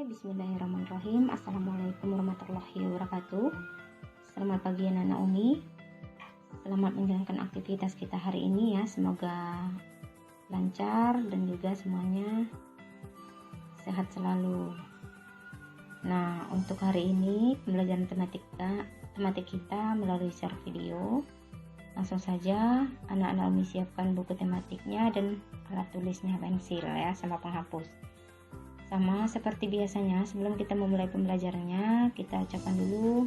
Bismillahirrahmanirrahim. Assalamualaikum warahmatullahi wabarakatuh. Selamat pagi anak-anak Umi. Selamat menjalankan aktivitas kita hari ini ya. Semoga lancar dan juga semuanya sehat selalu. Nah, untuk hari ini pembelajaran tematik kita melalui short video. Langsung saja anak-anak Umi siapkan buku tematiknya dan alat tulisnya, pensil ya, sama penghapus. Sama seperti biasanya, sebelum kita memulai pembelajarannya, kita ucapkan dulu,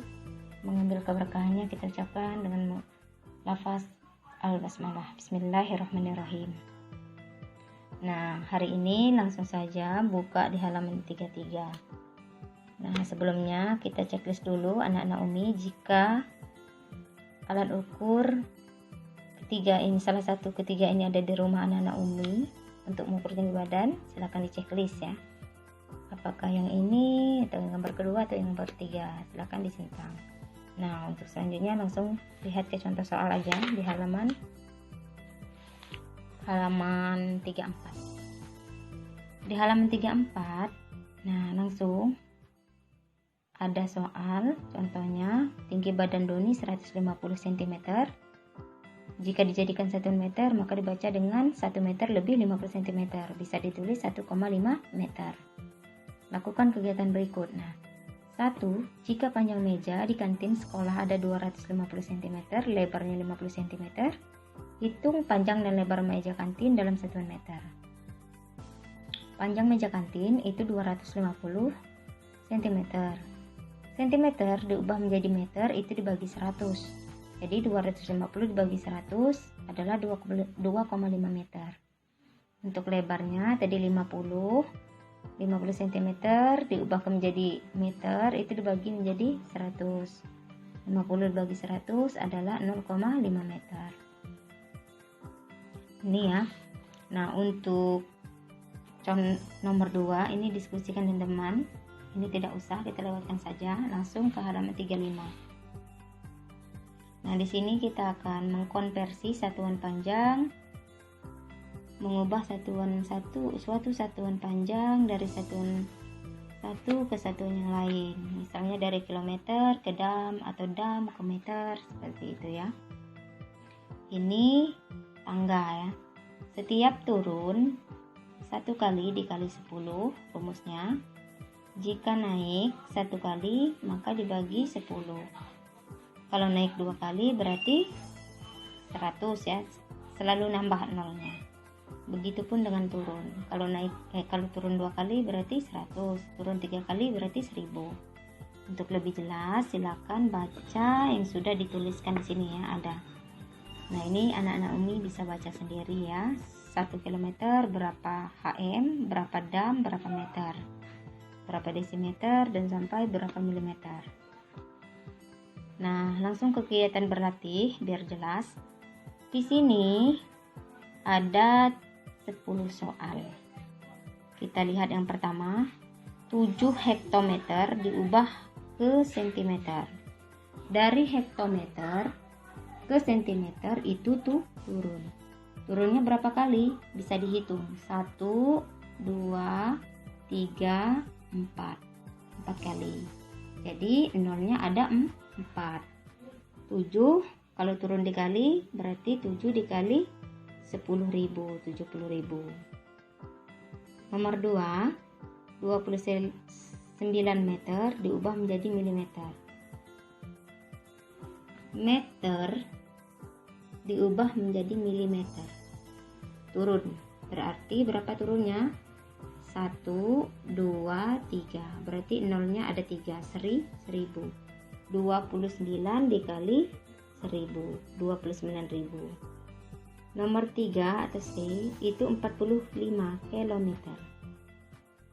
mengambil keberkahannya kita ucapkan dengan lafaz al-basmalah. Bismillahirrahmanirrahim. Nah, hari ini langsung saja buka di halaman 33. Nah, sebelumnya kita checklist dulu anak-anak Umi, jika alat ukur ketiga ini, salah satu ketiga ini ada di rumah anak-anak Umi untuk mengukur tinggi badan, silahkan di checklist ya. Apakah yang ini atau yang gambar kedua atau yang gambar ketiga, silahkan disimpan. Nah, untuk selanjutnya langsung lihat ke contoh soal aja di halaman 34. Di halaman 34, nah langsung ada soal, contohnya tinggi badan Doni 150 cm. Jika dijadikan 1 meter, maka dibaca dengan 1 meter lebih 50 cm. Bisa ditulis 1,5 meter. Lakukan kegiatan berikut. Nah, 1. Jika panjang meja di kantin sekolah ada 250 cm, lebarnya 50 cm, hitung panjang dan lebar meja kantin dalam satuan meter. Panjang meja kantin itu 250 cm. Centimeter diubah menjadi meter itu dibagi 100. Jadi 250 dibagi 100 adalah 2,5 meter. Untuk lebarnya tadi 50 cm diubah menjadi meter itu dibagi menjadi 100. 50 dibagi 100 adalah 0,5 meter. Ini ya. Nah, untuk nomor 2 ini diskusikan dengan teman. Ini tidak usah, kita lewatkan saja, langsung ke halaman 35. Nah, di sini kita akan mengkonversi satuan panjang, mengubah suatu satuan panjang dari satuan satu ke satuan yang lain. Misalnya dari kilometer ke dam atau dam ke meter, seperti itu ya. Ini tangga ya. Setiap turun 1 kali dikali 10 rumusnya. Jika naik 1 kali maka dibagi 10. Kalau naik 2 kali berarti 100 ya. Selalu nambah nolnya. Begitupun dengan turun. Kalau turun 2 kali berarti 100, turun 3 kali berarti 1000. Untuk lebih jelas silakan baca yang sudah dituliskan di sini ya, ada. Nah, ini anak-anak Umi bisa baca sendiri ya. 1 km berapa HM, berapa dam, berapa meter, berapa desimeter, dan sampai berapa milimeter. Nah, langsung ke kegiatan berlatih biar jelas. Di sini ada 10 soal. Kita lihat yang pertama, 7 hektometer diubah ke sentimeter. Dari hektometer ke sentimeter itu tuh turun. Turunnya berapa kali? Bisa dihitung. 1, 2, 3, 4. 4 kali. Jadi nolnya ada 4. 7 kalau turun dikali berarti 7 dikali 10.000, 70.000. Nomor 2, 29 meter diubah menjadi milimeter. Meter diubah menjadi milimeter. Turun. Berarti berapa turunnya? 1, 2, 3. Berarti nolnya ada 3. 1000. 29 dikali 1000. 29.000. Nomor 3 atau C itu 45 km.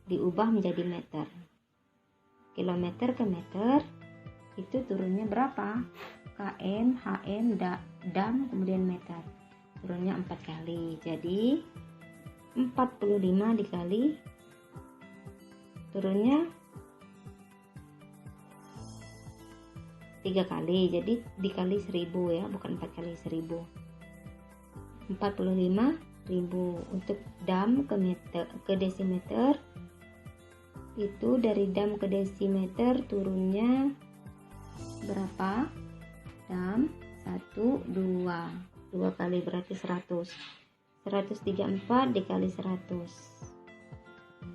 Diubah menjadi meter. Kilometer ke meter itu turunnya berapa? KM, HM, dam, kemudian meter. Turunnya 4 kali. Jadi 45 dikali turunnya 3 kali. Jadi dikali 1000 ya, bukan 4 kali 1000. 45.000. Untuk dam ke desimeter itu dari dam ke desimeter turunnya berapa? Dam 1, 2 kali berarti 100. 134 dikali 100,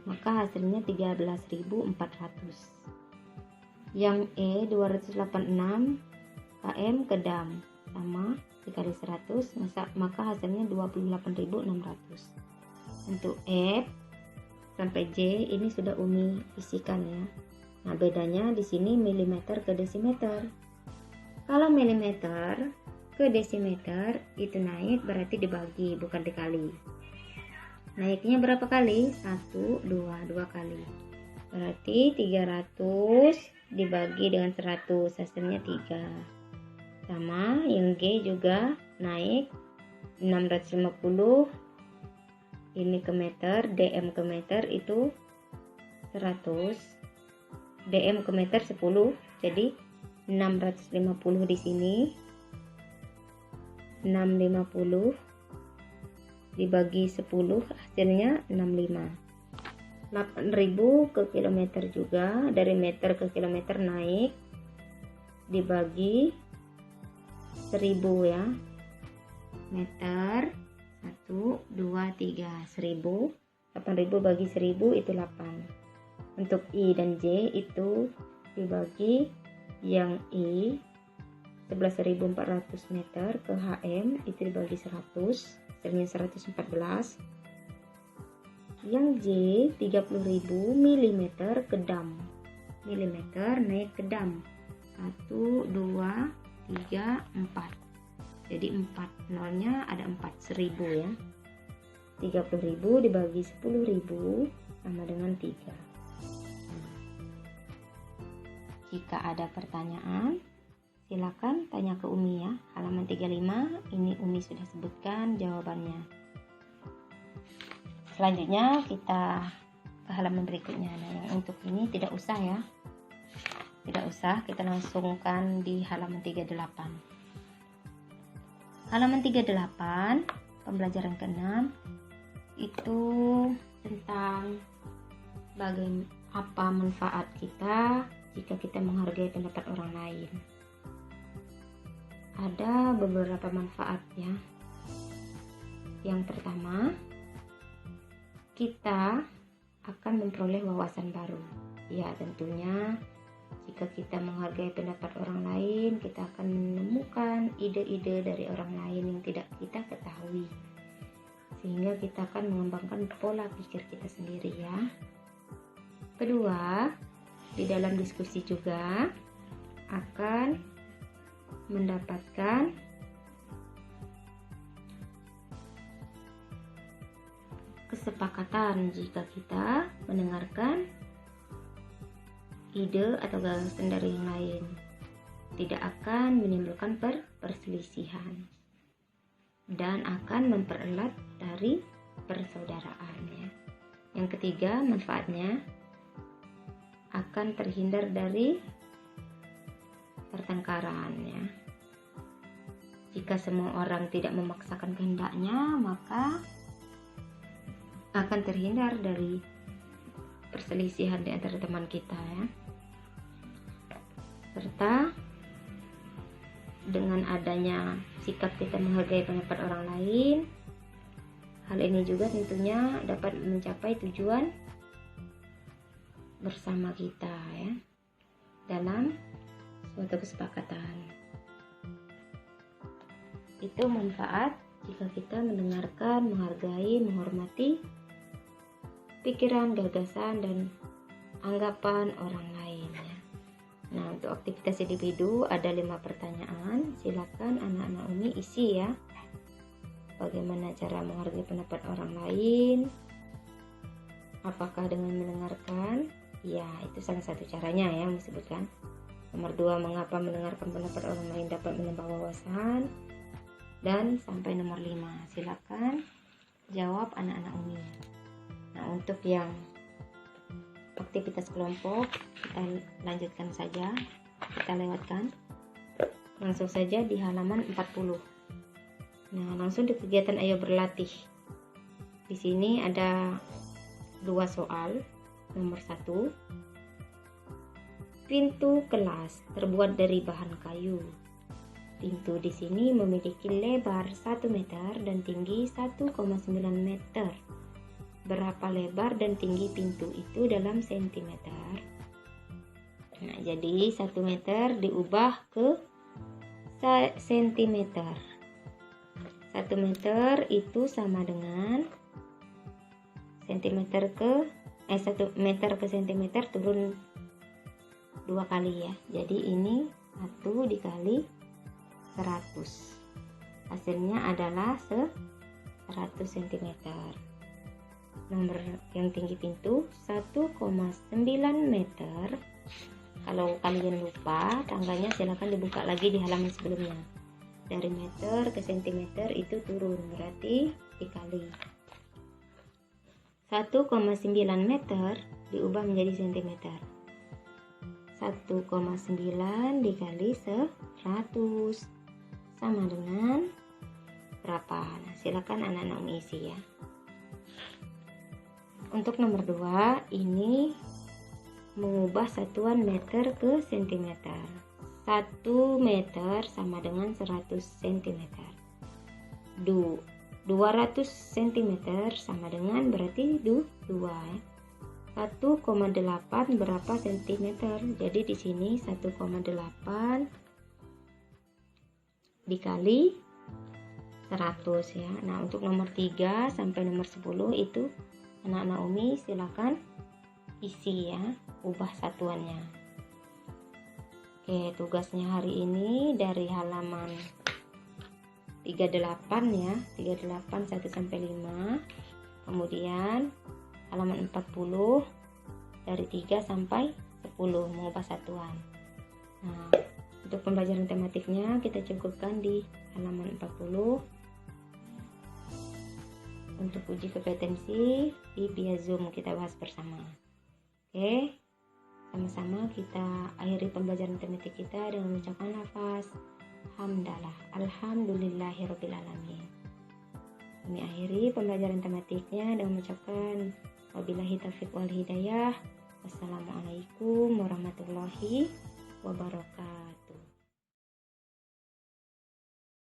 maka hasilnya 13.400. Yang E 286 km ke dam, sama dikali 100, maka hasilnya 28.600. Untuk F sampai J ini sudah Umi isikan ya. Nah, bedanya di sini milimeter ke desimeter. Kalau milimeter ke desimeter itu naik berarti dibagi, bukan dikali. Naiknya berapa kali? 1, 2 kali. Berarti 300 dibagi dengan 100, hasilnya 3. Sama yang G juga naik 650, ini ke meter, dm ke meter itu 100, dm ke meter 10, jadi 650 di sini. 650 dibagi 10 hasilnya 65. 8.000 ke kilometer juga, dari meter ke kilometer naik dibagi 1000 ya. Meter 1, 2, 3, 1000. 8.000 bagi 1000 itu 8. Untuk I dan J itu dibagi, yang I 11.400 meter ke HM itu dibagi 100, hasilnya 114. Yang J 30.000 mm ke dam, milimeter naik ke dam 1, 2, 3, 4, jadi 4 nolnya ada 4, 1000 ya. 30.000 dibagi 10.000 sama dengan 3. Jika ada pertanyaan silakan tanya ke Umi ya. Halaman 35 ini Umi sudah sebutkan jawabannya. Selanjutnya kita ke halaman berikutnya. Nah, yang untuk ini tidak usah ya. Tidak usah, kita langsungkan di halaman 38. Halaman 38, pembelajaran ke-6 itu tentang bagaimana apa manfaat kita jika kita menghargai pendapat orang lain. Ada beberapa manfaat ya. Yang pertama, kita akan memperoleh wawasan baru. Ya, tentunya jika kita menghargai pendapat orang lain, kita akan menemukan ide-ide dari orang lain yang tidak kita ketahui. Sehingga kita akan mengembangkan pola pikir kita sendiri ya. Kedua, di dalam diskusi juga akan mendapatkan kesepakatan jika kita mendengarkan ide atau gagasan dari yang lain. Tidak akan menimbulkan perselisihan dan akan mempererat dari persaudaraannya. Yang ketiga, manfaatnya akan terhindar dari pertengkaran ya. Jika semua orang tidak memaksakan kehendaknya, maka akan terhindar dari perselisihan di antara teman kita ya. Serta dengan adanya sikap kita menghargai pendapat orang lain, hal ini juga tentunya dapat mencapai tujuan bersama kita ya, dalam suatu kesepakatan. Itu manfaat jika kita mendengarkan, menghargai, menghormati pikiran, gagasan, dan anggapan orang lain ya. Nah, untuk aktivitas individu ada 5 pertanyaan. Silakan anak-anak Umi isi ya. Bagaimana cara menghargai pendapat orang lain? Apakah dengan mendengarkan? Ya, itu salah satu caranya ya, Umi sebutkan. Nomor 2, mengapa mendengarkan pendapat orang lain dapat menambah wawasan? Dan sampai nomor 5, silakan jawab anak-anak Umi. Nah, untuk yang aktivitas kelompok kita lanjutkan saja, kita lewatkan langsung saja di halaman 40. Nah, langsung di kegiatan ayo berlatih. Di sini ada 2 soal. Nomor 1. Pintu kelas terbuat dari bahan kayu. Pintu di sini memiliki lebar 1 meter dan tinggi 1,9 meter. Berapa lebar dan tinggi pintu itu dalam sentimeter? Nah, jadi 1 meter diubah ke sentimeter. 1 meter itu sama dengan 1 meter ke sentimeter turun 2 kali ya. Jadi ini 1 dikali 100. Hasilnya adalah 100 cm. Nomor yang tinggi pintu 1,9 meter. Kalau kalian lupa tangganya silahkan dibuka lagi di halaman sebelumnya. Dari meter ke sentimeter itu turun, berarti dikali. 1,9 meter diubah menjadi sentimeter. 1,9 dikali 100 sama dengan berapa? Nah, silakan anak-anak mengisi ya. Untuk nomor 2, ini mengubah satuan meter ke sentimeter. 1 meter sama dengan 100 cm. 200 cm sama dengan berarti 2 ya. 1,8 berapa sentimeter? Jadi di sini 1,8 dikali 100 ya. Nah, untuk nomor 3 sampai nomor 10 itu anak-anak Umi silakan isi ya, ubah satuannya. Oke, tugasnya hari ini dari halaman 38 ya, 38 1 sampai 5. Kemudian halaman 40 dari 3 sampai 10 mengubah satuan. Nah, untuk pembelajaran tematiknya kita cukupkan di halaman 40. Untuk uji kompetensi via Zoom kita bahas bersama. Oke, sama-sama kita akhiri pembelajaran tematik kita dengan mengucapkan lafaz hamdalah, alhamdulillahirabbil alamin. Kami akhiri pembelajaran tematiknya dengan mengucapkan wabillahi taufiq wal hidayah. Wassalamualaikum warahmatullahi wabarakatuh.